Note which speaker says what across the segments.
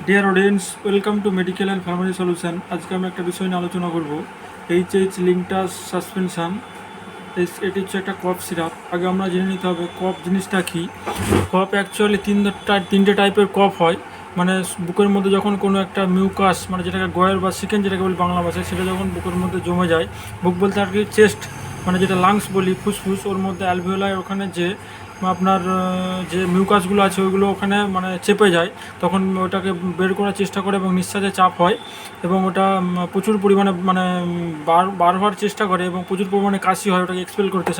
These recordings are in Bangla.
Speaker 1: Dear audience, welcome to medical and pharmacy solution. আজকে আমরা একটা বিষয় নিয়ে আলোচনা করব, লিংটাস সাসপেনশন। এটি হচ্ছে একটা কফ সিরাপ। আগে আমরা জেনে নিতে হবে কফ জিনিসটা কী। কফ অ্যাকচুয়ালি তিনটে টাইপের কফ হয়। মানে বুকের মধ্যে যখন কোনো একটা মিউকাস, মানে যেটাকে গয়ের বা চিকেন যেটাকে বলি বাংলা ভাষায়, সেটা যখন বুকের মধ্যে জমে যায়, বুক বলতে আর কি চেস্ট, মানে যেটা লাংস বলি, ফুসফুস, ওর মধ্যে অ্যালভিওলাই ওখানে যে আপনার যে মিউকাসগুলো আছে ওইগুলো ওখানে মানে চেপে যায়, তখন ওটাকে বের করার চেষ্টা করে এবং নিঃশ্বাসে চাপ হয় এবং ওটা প্রচুর পরিমাণে মানে বার হওয়ার চেষ্টা করে এবং প্রচুর পরিমাণে কাশি হয়, ওটাকে এক্সপেল করতে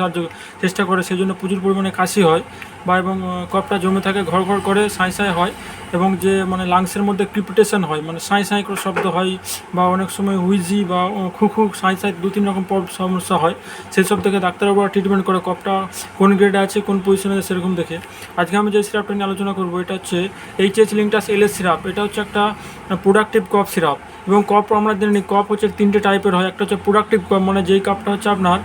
Speaker 1: চেষ্টা করে, সেই জন্য প্রচুর পরিমাণে কাশি হয় বা এবং কফটা জমে থাকে, ঘর ঘর করে সাঁই সাঁই হয় এবং যে মানে লাংসের মধ্যে ক্রিপিটেশন হয়, মানে সাঁই সাঁই করে শব্দ হয় বা অনেক সময় হুইজি বা খুখু সাঁই সাঁই দু তিন রকম সমস্যা হয়। সেই সব থেকে ডাক্তারবাবুরা ট্রিটমেন্ট করে কফটা কোন গ্রেডে আছে, কোন পজিশনে আছে সেরকম দেখে। আজকে আমি যে সিরাপটা নিয়ে আলোচনা করবো এটা হচ্ছে লিংটাস এলএস সিরাপ। এটা হচ্ছে একটা প্রোডাক্টিভ কফ সিরাপ এবং কফ আমরা জানি কফ হচ্ছে তিনটে টাইপের হয়। একটা হচ্ছে প্রোডাক্টিভ কফ, মানে যেই কাপটা হচ্ছে আপনার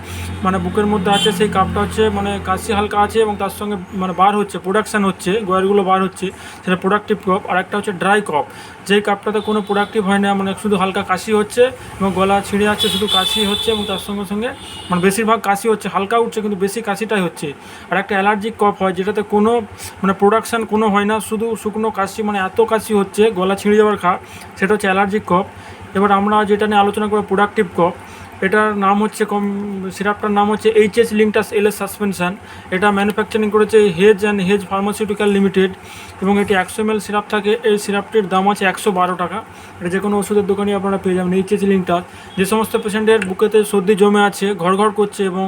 Speaker 1: মানে বুকের মধ্যে আছে সেই কাপটা হচ্ছে মানে কাশি হালকা আছে এবং তার সঙ্গে মানে বার হচ্ছে, প্রোডাকশান হচ্ছে, গয়ারগুলো বার হচ্ছে, সেটা প্রোডাক্টিভ কফ। আর একটা হচ্ছে ড্রাই কফ, যেই কাপটাতে কোনো প্রোডাক্টিভ হয় না, মানে শুধু হালকা কাশি হচ্ছে এবং গলা ছিঁড়ে যাচ্ছে, শুধু কাশি হচ্ছে এবং তার সঙ্গে সঙ্গে মানে বেশিরভাগ কাশি হচ্ছে, হালকা উঠছে কিন্তু বেশি কাশিটাই হচ্ছে। আর একটা অ্যালার্জিক কফ হয়, যেটাতে কোনো মানে প্রোডাকশান কোনো হয় না, শুধু শুকনো কাশি, মানে এত কাশি হচ্ছে গলা ছিঁড়ে যাওয়ার সেটা হচ্ছে অ্যালার্জিক কফ। এবার আমরা যেটা নিয়ে আলোচনা করবো প্রোডাক্টিভ কফ, এটার নাম হচ্ছে সিরাপটার নাম হচ্ছে লিংটাস এলএস সাসপেনশন। এটা ম্যানুফ্যাকচারিং করেছে hedge and hedge pharmaceutical limited এবং এটি 100 ml সিরাপ থাকে। এই সিরাপটির দাম আছে 112 টাকা। এটা যে কোনো ওষুধের দোকানে আপনারা পেয়ে যাবেন। লিংটাস, যে সমস্ত পেশেন্টের বুকেতে সর্দি জমে আছে, ঘর ঘর করছে এবং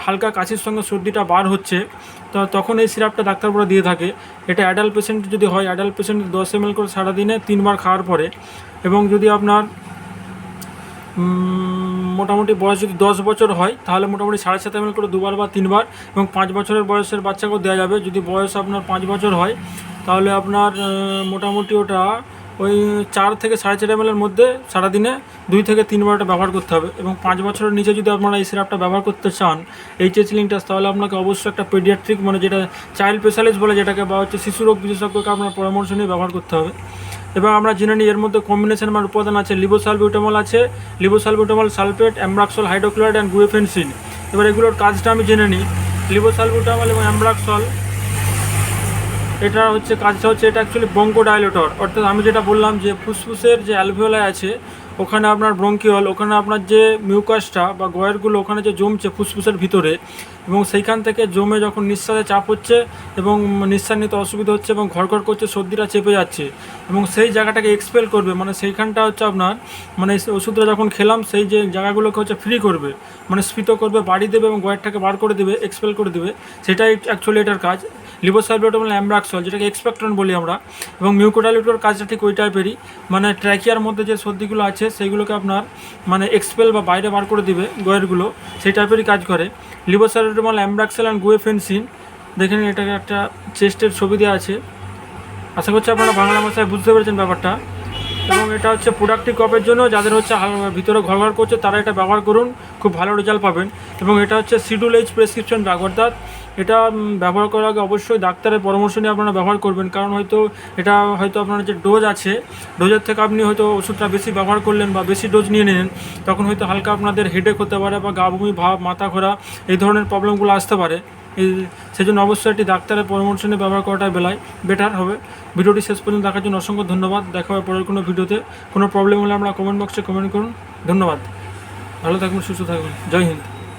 Speaker 1: হালকা কাশির সঙ্গে সর্দিটা বার হচ্ছে, তো তখন এই সিরাপটা ডাক্তারবাবুরা দিয়ে থাকে। এটা অ্যাডাল্ট পেশেন্ট যদি হয়, অ্যাডাল্ট পেশেন্ট 10 ml করে সারাদিনে 3 বার খাওয়ার পরে, এবং যদি আপনার মোটামুটি বয়স যদি 10 বছর হয় তাহলে মোটামুটি 7.5 ml করে 2 বার বা 3 বার, এবং 5 বছরের বয়সের বাচ্চাকেও দেওয়া যাবে। যদি বয়স আপনার 5 বছর হয় তাহলে আপনার মোটামুটি ওটা ওই 4 থেকে 4.5 ml মধ্যে সারাদিনে 2 থেকে 3 বার এটা ব্যবহার করতে হবে। এবং 5 বছরের নিচে যদি আপনারা এই সিরাপটা ব্যবহার করতে চান লিংটাস, তাহলে আপনাকে অবশ্যই একটা পেডিয়াট্রিক, মানে যেটা চাইল্ড স্পেশালিস্ট বলে যেটাকে, বা হচ্ছে শিশুরোগ বিশেষজ্ঞকে আপনার পরামর্শ নিয়ে ব্যবহার করতে হবে। এবং আমরা জেনে নিই এর মধ্যে কম্বিনেশন আমার উপাদান আছে, লিবোসালবিউটামল আছে, লিবোসালবিউটামল সালফেট, অ্যামব্রাক্সল হাইড্রোক্লোরাইড অ্যান্ড গুয়েফেনসিন। এবার এগুলোর কাজটা আমি জেনে নিই। লিবোসালবিউটামল এবং অ্যামব্রাক্সল, এটা হচ্ছে কাজটা হচ্ছে, এটা অ্যাকচুয়ালি ব্রঙ্কোডাইলেটর, অর্থাৎ আমি যেটা বললাম যে ফুসফুসের যে অ্যালভিওলাই আছে ওখানে আপনার ব্রঙ্কিওল, ওখানে আপনার যে মিউকাসটা বা গয়েরগুলো ওখানে যে জমছে ফুসফুসের ভিতরে, এবং সেইখান থেকে জমে যখন নিঃশ্বাসে চাপ হচ্ছে এবং নিঃশ্বাস নিতে অসুবিধা হচ্ছে এবং ঘর করছে, সর্দিটা চেপে যাচ্ছে এবং সেই জায়গাটাকে এক্সপেল করবে, মানে সেইখানটা হচ্ছে আপনার মানে ওষুধটা যখন খেলাম সেই যে জায়গাগুলোকে হচ্ছে ফ্রি করবে, মানে স্ফীত করবে, বাড়ি দেবে এবং গয়েরটাকে বার করে দেবে, এক্সপেল করে দেবে। সেটাই অ্যাকচুয়ালি এটার কাজ। লিবোসালবিউটামল অ্যামব্রাক্সল, যেটাকে এক্সপেক্টরেন্ট বলি আমরা, এবং মিউকোডাইলেটর কাজটা ঠিক ওই টাইপেরই, মানে ট্র্যাকিয়ার মধ্যে যে সর্দিগুলো আছে সেইগুলোকে আপনার মানে এক্সপেল বা বাইরে বার করে দিবে গয়েরগুলো, সেই টাইপেরই কাজ করে। লিবোসালবিউটামল অ্যামব্রাক্সল অ্যান্ড গুয়েফেনসিন, দেখেন এটাকে একটা চেস্টের ছবি দেওয়া আছে। আশা করছি আপনারা বাংলা ভাষায় বুঝতে পেরেছেন ব্যাপারটা। এবং এটা হচ্ছে প্রোডাক্টিভ কপের জন্য, যাদের হচ্ছে ভিতরে ঘর করছে তারা এটা ব্যবহার করুন, খুব ভালো রেজাল্ট পাবেন। এবং এটা হচ্ছে শিডিউল এইচ প্রেসক্রিপশন ব্যাগ, অর্থাৎ এটা ব্যবহার করার আগে অবশ্যই ডাক্তারের পরামর্শ নিয়ে আপনারা ব্যবহার করবেন, কারণ হয়তো আপনার যে ডোজ আছে, ডোজের থেকে আপনি হয়তো ওষুধটা বেশি ব্যবহার করলেন বা বেশি ডোজ নিয়ে নিলেন, তখন হয়তো হালকা আপনাদের হেডেক হতে পারে বা গা বমি ভাব, মাথা ঘোরা, এই ধরনের প্রবলেমগুলো আসতে পারে। সেজন্য অবশ্যই একটি ডাক্তারের পরামর্শ নিয়ে ব্যবহার করাটাই বেটার হবে। ভিডিওটি শেষ পর্যন্ত দেখার জন্য অসংখ্য ধন্যবাদ। দেখা হবে পরের কোনো ভিডিওতে। কোনো প্রবলেম হলে আমরা কমেন্ট বক্সে কমেন্ট করুন। ধন্যবাদ। ভালো থাকবেন, সুস্থ থাকবেন। জয় হিন্দ।